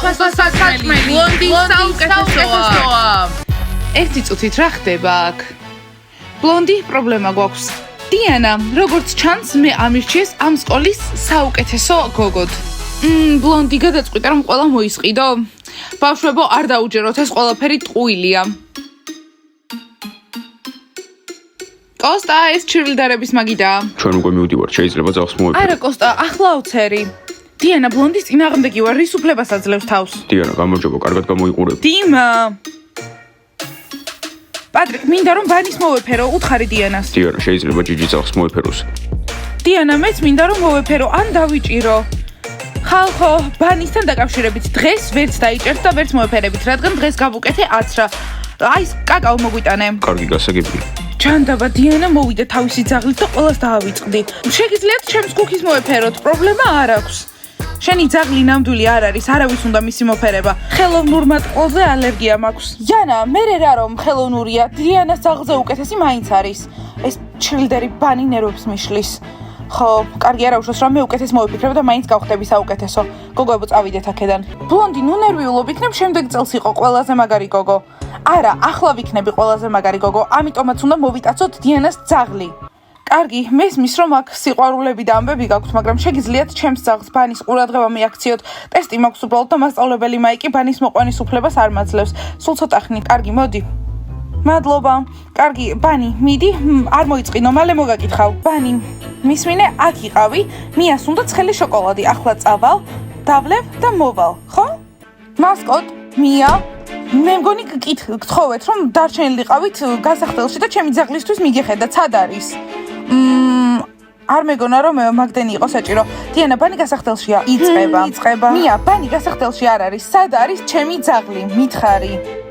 უსახსო საქმე. ბლონდი საუკეთესოა. ერთი წუთით რა ხდება აქ? ბლონდი პრობლემა გვაქვს. დიანა, როგორც ჩანს, მე ამირჩიეს ამ სკოლის საუკეთესო გოგოდ. ბლონდი გადაწყვიტა რომ ყველა მოისყიდო. ბავშვებო, არ დაუჯეროთ, ეს ყველაფერი ტყუილია. კოსტა, ეს ჩირილდერების მაგიდაა. ჩვენ უკვე მივდივართ, შეიძლება ძაღლს მოვეფერო. არა, კოსტა, ახლა უცერი. დიანა, ბლონდის წინააღმდეგი ვარ, რის უფლებას აძლევს თავს? დიანა, გამარჯობა, კარგად გამოიყურებ. დიმა. პატრიკ, მინდა რომ ბანის მოვეფერო, უთხარი დიანას. დიანა, შეიძლება ჯიჯი ძაღლს მოეფეროს. დიანა, მეც მინდა რომ მოვეფერო, ან დავიჭირო. ხალხო, ბანისთან დაკავშირებით დღეს ვერც დაიჭერთ და ვერც მოეფერებით, რადგან დღეს გავუკეთე 10-რა. აი, კაკაო მოგვიტანე. კარგი გასაგებია. ჯანდაბა, დიანა მოვიდა თავისი ძაღლით და ყველას დაავიწყდი. შეგიძლიათ ჩემს კუქის მოეფეროთ, პრობლემა არ აქვს. შენი ძაღლი ნამდვილი არ არის, არავის უნდა მისი მოფერება. ხელოვნურ მატყლზე ალერგია მაქვს.იანა, მე რა რომ ხელოვნურია, დიანას ძაღლზე უკეთესი მაინც არის. ეს ჩრილდერი ბანი ნერვებს მიშლის. ხო, კარგი არა უშავს რომ მე უკეთეს მოვიფიქრებ და მაინც გავხდები საუკეთესო. გოგოებო, წავიდეთ აქედან. ბლონდი, ნუ ნერვიულობ, იქნებ შემდეგ წელს იყო ყველაზე მაგარი გოგო. არა, ახლა ვიქნები ყველაზე მაგარი გოგო, ამიტომაც უნდა მოვიტაცოთ დიანას ძაღლი. კარგი, მესმის რომ აქ სიყვარულები და ამბები გაქვთ, მაგრამ შეგიძლიათ ჩემს ძაღლს ბანის ყურადღება მიაქციოთ. ტესტი მაქვს უბრალოდ და მასწავლებელი მაიკი ბანის მოყვანის უფლებას არ მაძლევს. სულ ცოტა ხნით. კარგი, მოდი. მადლობა. კარგი, ბანი, მიდი, არ მოიწყინო, მალე მოგაკითხავ. ბანი, მისმინე, აქ იყავი, მიას უნდა ცხელი შოკოლადი. ახლა წავალ, დავლევ და მოვალ, ხო? მასკოტ, მია, მე მგონი გთხოვეთ, რომ დარჩენილიყავით გასახდელში და ჩემი ძაღლისთვის მიგეხედა, ცად არის? არ მეგონა რომ მაგდენი იყო საჭირო. დიანა, ბანი გასახდელშია. იწყება. მია, ბანი გასახდელში არ არის. სად არის ჩემი ძაღლი? მითხარი.